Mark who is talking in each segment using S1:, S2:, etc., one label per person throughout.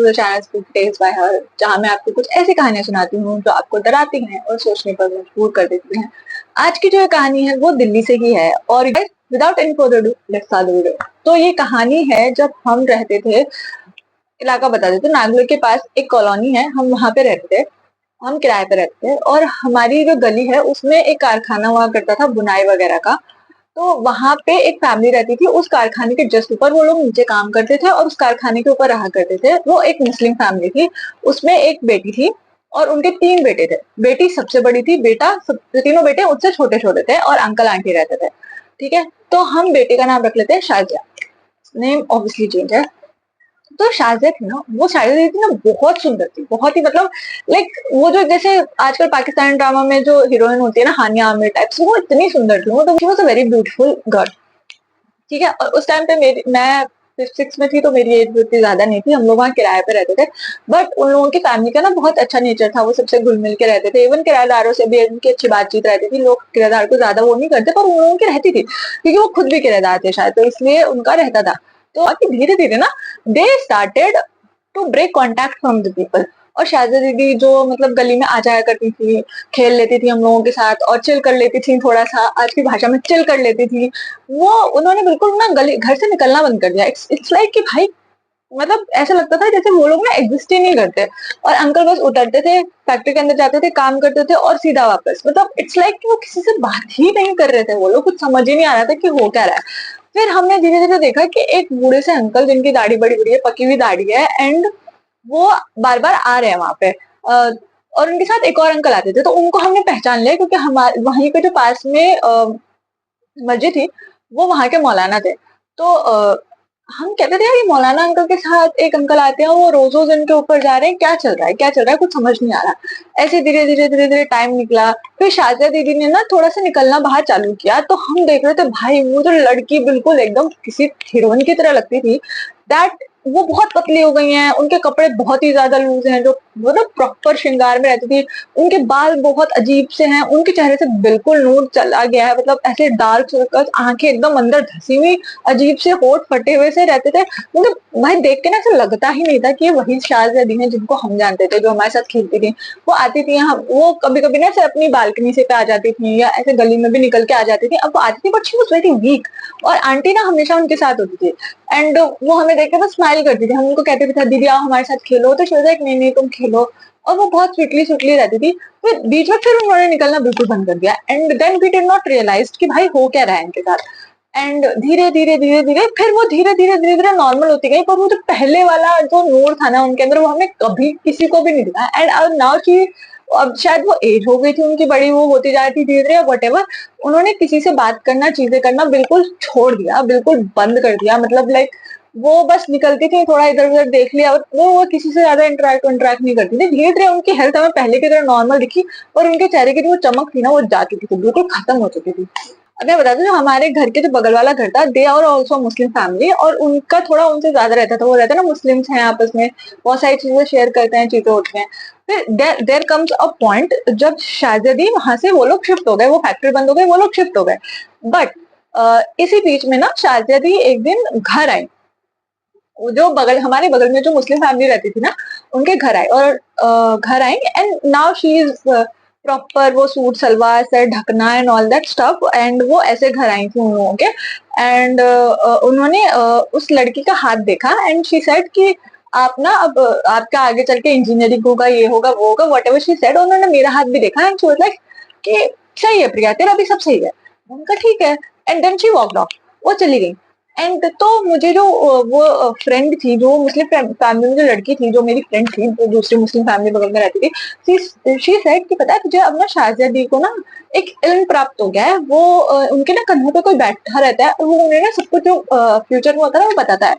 S1: To the channel spook tales by her, जहां मैं आपको कुछ ऐसी कहानियां सुनाती हूँ जो आपको डराती हैं और सोचने पर मजबूर कर देती हैं। आज की जो कहानी है वो दिल्ली से ही है और without any further ado, let's start the video. तो ये कहानी है जब हम रहते थे, इलाका बता देते, नागलोई के पास एक कॉलोनी है, हम वहां पे रहते थे। हम किराए पे रहते थे और हमारी जो गली है उसमें एक कारखाना हुआ करता था बुनाई वगैरह का। तो वहां पे एक फैमिली रहती थी, उस कारखाने के जस्ट ऊपर वो लोग नीचे काम करते थे और उस कारखाने के ऊपर रहा करते थे। वो एक मुस्लिम फैमिली थी, उसमें एक बेटी थी और उनके 3 बेटे थे। बेटी सबसे बड़ी थी, बेटा तीनों बेटे उससे छोटे छोटे थे और अंकल आंटी रहते थे। ठीक है, तो हम बेटे का नाम रख लेते हैं शाजिया। नेम ऑब्वियसली चेंज है। तो शाजिया थी ना, वो शाजिया थी ना, बहुत सुंदर थी, बहुत ही मतलब लाइक वो जो जैसे आजकल पाकिस्तानी ड्रामा में जो हीरोइन होती है ना, हानिया आमिर टाइप से, वो इतनी सुंदर थी। वो तो she was a very beautiful girl. ठीक है, और उस टाइम पे मैं 5th-6 में थी, तो मेरी एज इतनी ज्यादा नहीं थी। हम लोग वहाँ किराए पे रहते थे, बट उन लोगों की फैमिली का ना बहुत अच्छा नेचर था, वो सबसे घुल मिल के रहते थे। इवन किराएदारों से भी उनकी अच्छी बातचीत रहती थी। लोग किराएदार को ज्यादा वो नहीं करते, पर उन लोगों की रहती थी क्योंकि वो खुद भी किराएदार थे शायद, तो इसलिए उनका रहता था। तो धीरे धीरे ना they started to break contact from the people. और शाजिया दीदी जो मतलब गली में आ जाया करती थी, खेल लेती थी हम लोगों के साथ और चिल कर लेती थी, थोड़ा सा आज की भाषा में चिल कर लेती थी। वो उन्होंने बिल्कुल ना गली घर से निकलना बंद कर दिया। इट्स लाइक कि भाई मतलब ऐसा लगता था जैसे वो लोग ना एग्जिस्ट ही नहीं करते। और अंकल बस उतरते थे, फैक्ट्री के अंदर जाते थे, काम करते थे और सीधा वापस। मतलब इट्स लाइक कि वो किसी से बात ही नहीं कर रहे थे। वो लोग कुछ समझ ही नहीं आ रहा था कि हो क्या रहा है। फिर हमने धीरे धीरे देखा कि एक बूढ़े से अंकल, जिनकी दाढ़ी बड़ी बड़ी है, पकी हुई दाढ़ी है, एंड वो बार बार आ रहे हैं वहां पे। और उनके साथ एक और अंकल आते थे, तो उनको हमने पहचान लिया क्योंकि हमारे वहीं पे जो पास में मस्जिद थी, वो वहां के मौलाना थे। तो हम कहते थे यार, ये मौलाना अंकल के साथ एक अंकल आते हैं, वो रोज रोज इनके ऊपर जा रहे हैं, क्या चल रहा है क्या चल रहा है, कुछ समझ नहीं आ रहा। ऐसे धीरे धीरे धीरे धीरे टाइम निकला। फिर शाजिया दीदी ने ना थोड़ा सा निकलना बाहर चालू किया, तो हम देख रहे थे भाई वो जो लड़की बिल्कुल एकदम किसी हीरोइन की तरह लगती थी, दैट वो बहुत पतली हो गई हैं, उनके कपड़े बहुत ही ज्यादा लूज हैं, जो वो ना प्रॉपर श्रृंगार में रहती थी। उनके बाल बहुत अजीब से हैं, उनके चेहरे से बिल्कुल नूर चला गया है, मतलब ऐसे डार्क सर्कल्स, आंखें एकदम अंदर धसी हुई, अजीब से होठ फटे हुए से रहते थे। मतलब भाई देख के ना ऐसा लगता ही नहीं था कि ये वही शाजिया दी है जिनको हम जानते थे, जो हमारे साथ खेलती थी। वो आती थी यहाँ, वो कभी कभी ना ऐसे अपनी बालकनी से पे आ जाती थी या ऐसे गली में भी निकल के आ जाती थी। अब वो आती थी but she was very weak, और आंटी ना हमेशा उनके साथ होती थी। एंड वो हमें देख के बस स्माइल करती थी। हम उनको कहते भी था दीदी आओ हमारे साथ खेलो, तो शी वाज लाइक नहीं नहीं तुम खेलो। और वो बहुत स्वीटली स्वीटली रहती थी। फिर बीच में फिर उन्होंने निकलना बिल्कुल बंद कर दिया, and then we did not realise कि भाई हो क्या रहा है इनके साथ। एंड धीरे धीरे धीरे धीरे फिर वो धीरे धीरे धीरे धीरे नॉर्मल होती गई, पर वो जो पहले वाला जो नूर था ना उनके अंदर, वो हमने कभी किसी को भी नहीं दिखा। एंड अब नाउ शी, अब शायद वो एज हो गई थी उनकी, बड़ी वो होती जा रही थी धीरे धीरे, वट एवर, उन्होंने किसी से बात करना, चीजें करना बिल्कुल छोड़ दिया, बिल्कुल बंद कर दिया। मतलब लाइक वो बस निकलती थी, थोड़ा इधर उधर देख लिया, और वो किसी से ज्यादा इंटरेक्ट नहीं करती थी। धीरे धीरे उनकी हेल्थ हमें पहले की तरह नॉर्मल दिखी, और उनके चेहरे की जो चमक थी ना वो जा चुकी थी, बिल्कुल खत्म हो चुकी थी। अब मैं बता दूं, जो हमारे घर के जो बगल वाला घर था, they are also Muslim family, और उनका थोड़ा उनसे ज्यादा रहता था। वो रहता है ना, मुस्लिम्स हैं आपस में, बहुत सारी चीजें शेयर करते हैं, चीजें होती हैं। फिर देयर कम्स अ पॉइंट जब शाजिया दी वहां से वो लोग शिफ्ट हो गए, वो फैक्ट्री बंद हो गई, वो लोग शिफ्ट हो गए। बट इसी बीच में ना शाजिया दी एक दिन घर आई। जो बगल, हमारे बगल में जो मुस्लिम फैमिली रहती थी ना, उनके घर आए, और घर आई, and now she is proper, वो सूट सलवार सर ढकना and all that stuff, and वो ऐसे घर आई थी उन लोगों के। एंड उन्होंने उस लड़की का हाथ देखा, एंड शी सेड कि आप ना अब आपका आगे चल के इंजीनियरिंग होगा, ये होगा वो होगा, वट एवर शी सेड। उन्होंने मेरा हाथ भी देखा, एंड शी वाज लाइक कि सही है प्रिया, तेरा भी सब सही है। उनका ठीक है, and then she walked off, वो चली गई। एंड तो मुझे जो वो फ्रेंड थी, जो मुस्लिम फैमिली में जो लड़की थी, जो मेरी फ्रेंड थी, जो दूसरी मुस्लिम फैमिली बगल में रहती थी, शी सेड कि पता है तुझे, अब ना शाजिया दी को ना एक इल्म प्राप्त हो गया है। वो उनके ना कंधों पे कोई बैठा रहता है, और वो उन्हें ना सब कुछ जो फ्यूचर में होता है वो बताता है।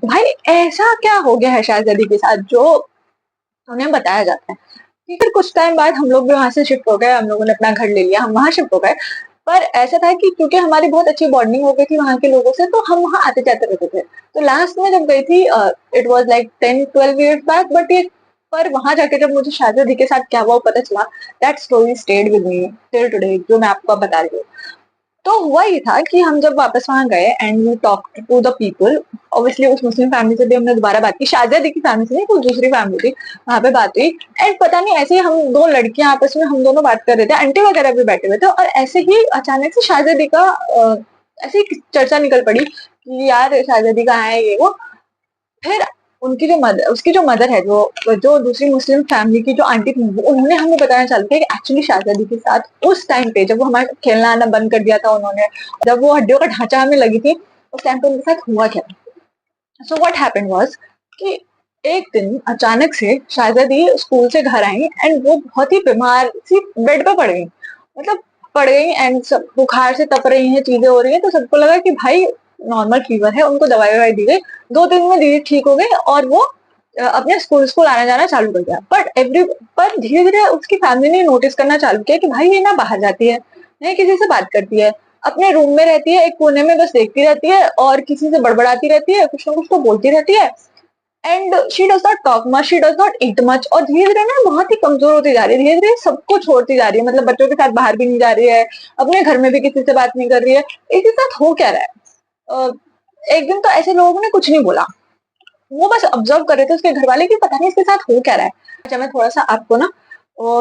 S1: भाई ऐसा क्या हो गया है शाजिया दी के साथ जो उन्हें बताया जाता है। फिर कुछ टाइम बाद हम लोग भी वहां से शिफ्ट हो गए, हम लोगों ने अपना घर ले लिया, हम वहां शिफ्ट हो गए। पर ऐसा था कि क्योंकि हमारी बहुत अच्छी बॉन्डिंग हो गई थी वहां के लोगों से, तो हम वहां आते जाते रहते थे। तो लास्ट में जब गई थी, it was like 10-12 years back, but ये पर वहां जाके जब मुझे शाजिया दी के साथ क्या हुआ पता चला, that story stayed with me till today, जो मैं आपको बता रही हूँ। तो हुआ ये था कि हम जब वापस वहां गए and we talk to the people, obviously उस मुस्लिम फैमिली से भी हमने दोबारा बात की, शाहजादी की फैमिली से नहीं, कोई दूसरी फैमिली थी, वहां पे बात हुई। एंड पता नहीं ऐसे ही हम दो लड़कियां आपस में हम दोनों बात कर रहे थे, आंटी वगैरह भी बैठे हुए थे, और ऐसे ही अचानक से शाहजादी का ऐसे ही चर्चा निकल पड़ी कि यार शाहजादी कहाँ है ये वो। फिर उनकी जो मदर, उसकी जो मदर है, जो जो दूसरी मुस्लिम फैमिली की जो आंटी थी, उन्होंने हमें बताना चालू किया कि एक्चुअली शाहजादी के साथ उस टाइम पे जब वो हमारा खेलना आना बंद कर दिया था उन्होंने, जब वो हड्डियों का ढांचा हमें लगी थी, उस टाइम पे उनके साथ हुआ क्या। सो व्हाट हैपेंड वाज कि एक दिन अचानक से शाहजादी स्कूल से घर आई एंड वो बहुत ही बीमार सी बेड पे पड़ गई, मतलब पड़ गई, एंड सब बुखार से तप रही हैं, चीजें हो रही हैं, तो सबको लगा कि भाई नॉर्मल फीवर है, उनको दवाई ववाई दी गई, 2 दिन में दीदी ठीक हो गई और वो अपने स्कूल स्कूल आना जाना चालू कर दिया। पर धीरे धीरे उसकी फैमिली ने नोटिस करना चालू किया कि भाई ये ना बाहर जाती है, नहीं किसी से बात करती है, अपने रूम में रहती है, एक कोने में बस देखती रहती है और किसी से बड़बड़ाती रहती है, कुछ ना कुछ तो बोलती रहती है, and she does not talk much, she does not eat much, और धीरे धीरे ना बहुत ही कमजोर होती जा रही है, धीरे धीरे सबको छोड़ती जा रही है, मतलब बच्चों के साथ बाहर भी नहीं जा रही है, अपने घर में भी किसी से बात नहीं कर रही है। इसके साथ हो क्या रहा है। एक दिन तो ऐसे लोगों ने कुछ नहीं बोला, वो बस ऑब्जर्व कर रहे थे उसके घर वाले कि पता नहीं इसके साथ हो क्या रहा है। अच्छा मैं थोड़ा सा आपको ना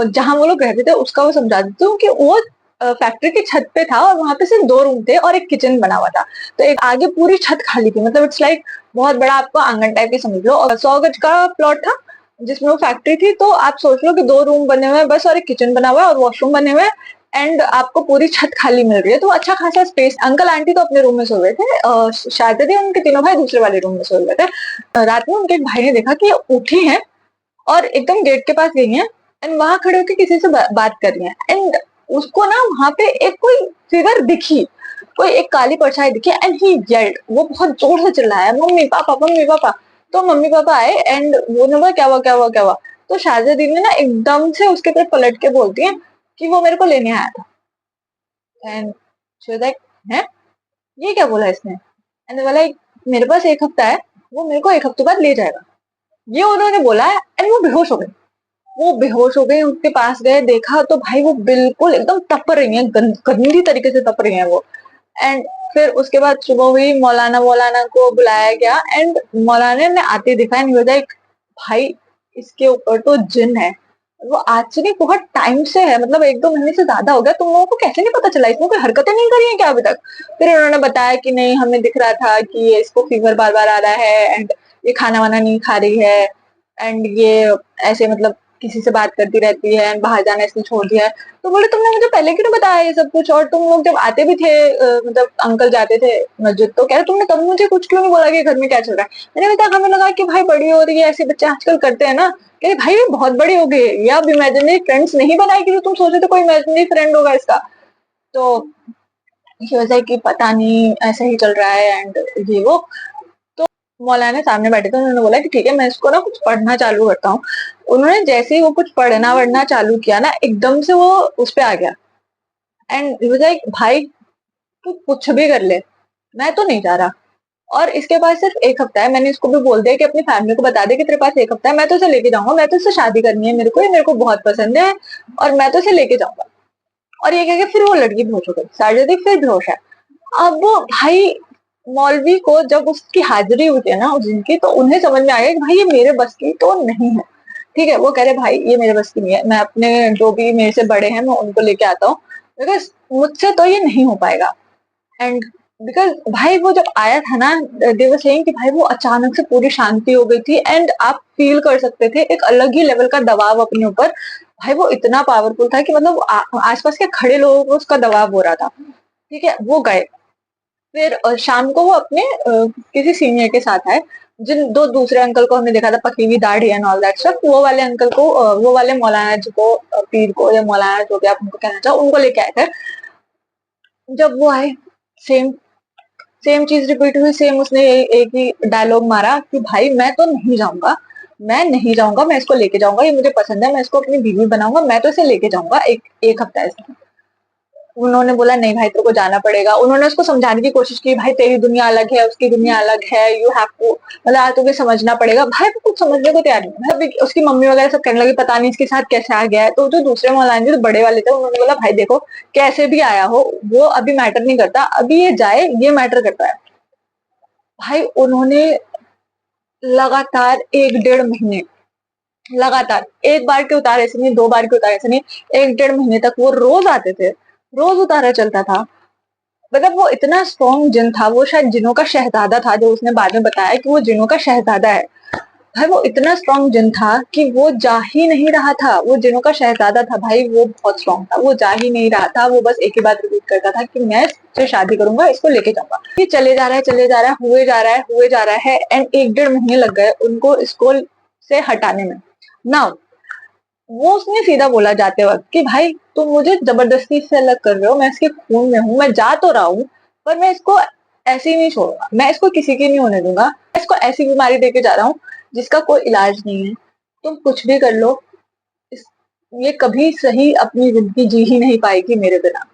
S1: जहां वो लोग रहते थे उसका वो समझा देती हूँ कि वो फैक्ट्री की छत पे था और वहां पे सिर्फ 2 रूम थे और एक किचन बना हुआ था, तो एक आगे पूरी छत खाली थी, मतलब इट्स लाइक बहुत बड़ा आपको आंगन टाइप की समझ लो, और 100 गज का प्लॉट था जिसमें वो फैक्ट्री थी। तो आप सोच लो कि 2 रूम बने हुए हैं बस, और एक किचन बना हुआ है और वॉशरूम बने हुए हैं, एंड आपको पूरी छत खाली मिल रही है, तो अच्छा खासा स्पेस। अंकल आंटी तो अपने रूम में सो हुए थे, शायद उनके तीनों भाई दूसरे वाले रूम में सो हुए थे। रात में उनके एक भाई ने देखा कि ये उठी हैं और एकदम गेट के पास गई हैं एंड वहां खड़े होकर किसी से बात कर रही हैं, एंड उसको ना वहां पे एक कोई फिगर दिखी, कोई एक काली परछाई दिखी, एंड ही येल्ड, वो बहुत जोर से चिल्लाया मम्मी पापा मम्मी पापा। तो मम्मी पापा आए एंड वो ने बोला क्या हुआ क्या हुआ क्या हुआ। तो शाहजादी ने ना एकदम से उसके तरफ पलट के बोलती है कि वो मेरे को लेने आया था, एंड शी वाज लाइक हैं ये क्या बोला इसने, एंड बोला मेरे पास 1 हफ्ता है, वो मेरे को 1 हफ्ते बाद ले जाएगा, ये उन्होंने बोला है, एंड वो बेहोश हो गई। वो बेहोश हो गई, उसके पास गए, देखा तो भाई वो बिल्कुल एकदम तप रही है, गंदी तरीके से तप रही है वो। एंड फिर उसके बाद सुबह हुई, मौलाना मौलाना को बुलाया गया एंड मौलाना ने आते दिखा एंड लाइक भाई इसके ऊपर तो जिन है, वो आज से नहीं बहुत टाइम से है, मतलब 1-2 महीने से ज्यादा हो गया, तुम लोगों को कैसे नहीं पता चला, इसने कोई हरकतें नहीं करी है क्या अभी तक। फिर उन्होंने बताया कि नहीं हमें दिख रहा था कि ये इसको फीवर बार बार आ रहा है एंड ये खाना वाना नहीं खा रही है, एंड ये ऐसे मतलब किसी से बात करती रहती है एंड बाहर जाना इसने छोड़ दिया है। तो बोले तुमने मुझे पहले क्यों नहीं बताया ये सब कुछ, और तुम लोग जब आते भी थे मतलब अंकल जाते थे मस्जिद, तो कह रहे तुमने तब मुझे कुछ क्यों नहीं बोला कि घर में क्या चल रहा है। मैंने बताया हमें लगा कि भाई बड़ी हो रही है, ऐसे बच्चे आजकल करते हैं ना, कह भाई ये बहुत बड़ी हो गई, ये अब इमेजिनरी फ्रेंड्स नहीं बनाएगी जो तुम सोचे थे कोई इमेजिनरी फ्रेंड होगा इसका। तो ये वजह कि पता नहीं ऐसा ही चल रहा है एंड ये वो। तो मौलाना सामने बैठे थे, उन्होंने बोला कि ठीक है मैं इसको ना कुछ पढ़ना चालू करता हूँ। उन्होंने जैसे ही वो कुछ पढ़ना वढ़ना चालू किया ना, एकदम से वो उस पे आ गया एंड लाइक भाई तू कुछ भी कर ले, मैं तो नहीं जा रहा, और इसके पास सिर्फ 1 हफ्ता है, मैंने इसको भी बोल दिया कि अपनी फैमिली को बता दे कि तेरे पास 1 हफ्ता है, मैं तो इसे लेके जाऊंगा, मैं तो इससे शादी करनी है मेरे को, ये मेरे को बहुत पसंद है और मैं तो इसे लेके जाऊंगा। और ये कह के फिर वो लड़की बेहोश हो गई, शाहजादी फिर बेहोश है। अब वो भाई मौलवी को जब उसकी हाजिरी हुई थी ना उस दिन की, तो उन्हें समझ में आ गया कि भाई ये मेरे बस की तो नहीं है। ठीक है, वो कह रहे भाई ये मेरे बस की नहीं है, मैं अपने जो भी मेरे से बड़े हैं मैं उनको लेके आता हूँ, बिकॉज मुझसे तो ये नहीं हो पाएगा। एंड बिकॉज भाई वो जब आया था ना, दे वर सेइंग कि भाई वो अचानक से पूरी शांति हो गई थी एंड आप फील कर सकते थे एक अलग ही लेवल का दबाव अपने ऊपर। भाई वो इतना पावरफुल था कि मतलब आसपास के खड़े लोगों को उसका दबाव हो रहा था। ठीक है, वो गए। फिर शाम को वो अपने किसी सीनियर के साथ आए, जिन दो दूसरे अंकल को हमने देखा था पकी हुई दाढ़ी एंड ऑल दैट स्टफ, वो वाले अंकल को वो वाले मौलाना जी को, पीर को या मौलाना जो भी आप उनको कहना चाहो, उनको लेके आए थे। जब वो आए, सेम सेम चीज रिपीट हुई, सेम उसने एक ही डायलॉग मारा कि भाई मैं तो नहीं जाऊंगा, मैं नहीं जाऊंगा, मैं इसको लेके जाऊंगा, ये मुझे पसंद है, मैं इसको अपनी बीवी बनाऊंगा, मैं तो इसे लेके जाऊंगा, एक एक हफ्ता इसमें। उन्होंने बोला नहीं भाई तेरे को जाना पड़ेगा। उन्होंने उसको समझाने की कोशिश की, भाई तेरी दुनिया अलग है, उसकी दुनिया अलग है, यू हैव टू, मतलब आज तुम्हें समझना पड़ेगा। भाई वो कुछ समझने को तैयार नहीं है। भाई उसकी मम्मी वगैरह सब कहने लगी पता नहीं इसके साथ कैसे आ गया है। तो जो दूसरे मौलाना जी, जो बड़े वाले थे, उन्होंने बोला भाई देखो कैसे भी आया हो वो अभी मैटर नहीं करता, अभी ये जाए ये मैटर करता है। भाई उन्होंने लगातार 1 डेढ़ महीने, लगातार एक बार के उतारे ऐसे नहीं, 2 बार के उतारे ऐसे नहीं, 1 डेढ़ महीने तक वो रोज आते थे, रोज उतारा चलता था। मतलब वो इतना स्ट्रॉन्ग जिन था, वो शायद जिनों का शहजादा था, जो उसने बाद में बताया कि वो जिनों का शहजादा है। भाई वो इतना स्ट्रॉन्ग जिन था कि वो जा ही नहीं रहा था, वो जिनों का शहजादा था भाई, वो बहुत स्ट्रॉन्ग था, वो जा ही नहीं रहा था। वो बस एक ही बात रिपीट करता था कि मैं इससे शादी करूंगा, इसको लेके जाऊंगा। ये चले जा रहा है, चले जा रहा है, हुए जा रहा है, हुए जा रहा है, एंड 1 डेढ़ महीने लग गए उनको इसको से हटाने में। नाउ वो उसने सीधा बोला जाते वक्त कि भाई तुम मुझे जबरदस्ती से अलग कर रहे हो, मैं इसके खून में हूँ, मैं जा तो रहा हूँ पर मैं इसको ऐसे ही नहीं छोड़ूंगा, मैं इसको किसी की नहीं होने दूंगा, मैं इसको ऐसी बीमारी देके जा रहा हूँ जिसका कोई इलाज नहीं है। तुम कुछ भी कर लो, इस, ये कभी सही अपनी जिंदगी जी ही नहीं पाएगी मेरे बिना।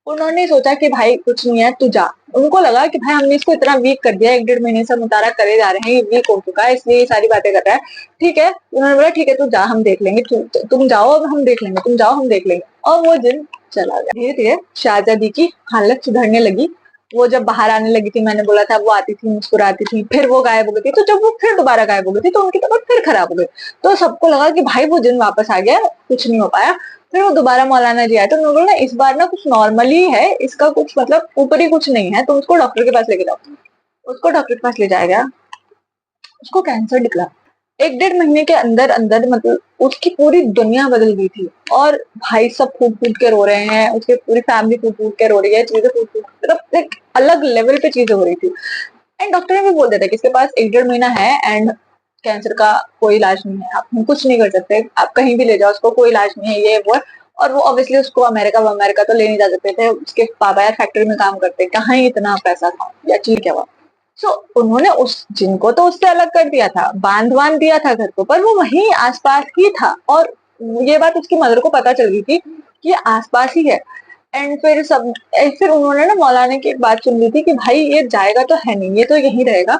S1: उन्होंने सोचा कि भाई कुछ नहीं है तू जा। उनको लगा कि भाई हमने इसको इतना वीक कर दिया, 1 डेढ़ महीने से मुतारा करे जा रहे हैं, ये वीक हो चुका है इसलिए ये सारी बातें कर रहा है। ठीक है, उन्होंने बोला ठीक है तू जा, हम देख लेंगे, तुम जाओ अब हम देख लेंगे, तुम जाओ हम देख लेंगे। और वो दिन चला गया। धीरे धीरे शाहजादी की हालत सुधरने लगी। वो जब बाहर आने लगी थी, मैंने बोला था वो आती थी मुस्कुराती थी, फिर वो गायब हो गई थी, तो जब वो फिर दोबारा गायब हो गई थी तो उनकी तबीयत फिर खराब हो गई। तो सबको लगा कि भाई वो दिन वापस आ गया, कुछ नहीं हो पाया। फिर वो दोबारा मौलाना जी आए तो उन्होंने बोला इस बार ना कुछ नॉर्मल ही है, इसका कुछ मतलब ऊपरी कुछ नहीं है, तुम उसको डॉक्टर के पास लेके जाओ। उसको डॉक्टर के पास ले जाया गया, उसको कैंसर निकला। 1 डेढ़ महीने के अंदर अंदर मतलब उसकी पूरी दुनिया बदल गई थी। और भाई सब फूट फूट के रो रहे हैं, उसकी पूरी फैमिली फूट फूट के रो रही है, चीजें फूट फूट मतलब एक अलग लेवल पे चीजें हो रही थी। एंड डॉक्टर ने भी बोल दिया था कि इसके पास 1 डेढ़ महीना है एंड कैंसर का कोई इलाज नहीं है, आप कुछ नहीं कर सकते, आप कहीं भी ले जाओ उसको, कोई इलाज नहीं है, ये वो। और वो ऑब्वियसली उसको अमेरिका तो ले नहीं जा सकते थे, उसके पापा यार फैक्ट्री में काम करते, कहाँ ही इतना पैसा था या चीज क्या हुआ। सो उन्होंने उस जिनको तो उससे अलग कर दिया था, बांध दिया था घर को, पर वो वहीं आसपास ही था। और ये बात उसकी मदर को पता चल गई थी कि ये आसपास ही है। एंड फिर उन्होंने ना मौलाना की एक बात सुन ली थी कि भाई ये जाएगा तो है नहीं, ये तो यहीं रहेगा।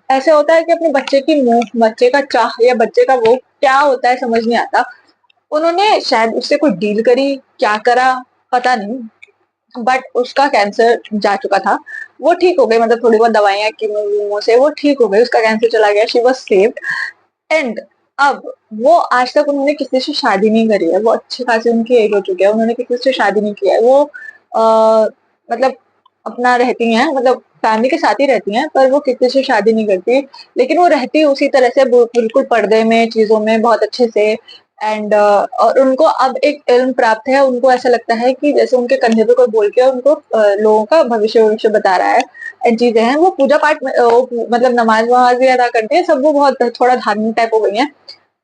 S1: ऐसे होता है कि अपने बच्चे की मुंह, बच्चे का चाह या बच्चे का वो क्या होता है समझ नहीं आता। उन्होंने शायद उससे कोई डील करी, क्या करा पता नहीं, बट उसका कैंसर जा चुका था। वो ठीक हो गई, मतलब थोड़ी बहुत दवाइयां कीमो वीमो से वो ठीक हो गई, उसका कैंसर चला गया, शी वाज सेव्ड। एंड अब वो आज तक उन्होंने किसी से शादी नहीं करी है, वो अच्छे खासे उनकी एज हो चुकी है, उन्होंने किसी से शादी नहीं किया है। वो मतलब अपना रहती हैं, मतलब फैमिली के साथ ही रहती हैं, पर वो किसी से शादी नहीं करती। लेकिन वो रहती उसी तरह से बिल्कुल पर्दे में, चीजों में बहुत अच्छे से। एंड और उनको अब एक इल्म प्राप्त है, उनको ऐसा लगता है कि जैसे उनके कंधे पे कोई बोल के उनको लोगों का भविष्य बता रहा है। एंड चीजें हैं, वो पूजा पाठ मतलब नमाज वमाज भी अदा करते हैं सब, वो बहुत थोड़ा धार्मिक टाइप हो गई हैं।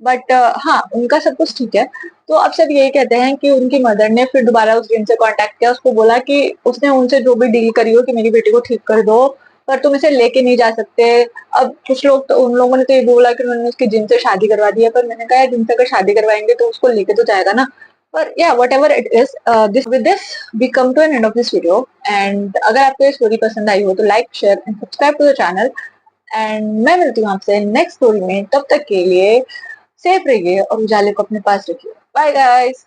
S1: बट हाँ उनका सब कुछ ठीक है। तो अब सब यही कहते हैं कि उनकी मदर ने फिर दोबारा उस जिन से कांटेक्ट किया, उसको बोला कि उसने उनसे जो भी डील करी हो कि मेरी बेटी को ठीक कर दो, पर तुम इसे लेके नहीं जा सकते। अब कुछ लोग तो, उन लोगों ने तो ये बोला कि उन्होंने उसकी जिन से शादी करवा दी है, पर मैंने कहा जिन से अगर शादी करवाएंगे तो उसको लेके तो जाएगा ना। पर या whatever it is, this with this we come to an end of this video. And अगर आपको ये स्टोरी पसंद आई हो तो like share and subscribe to the channel. And मैं मिलती हूँ आपसे नेक्स्ट स्टोरी में, तब तक के लिए सेफ रहिए और उजाले को अपने पास रखिए। Bye guys.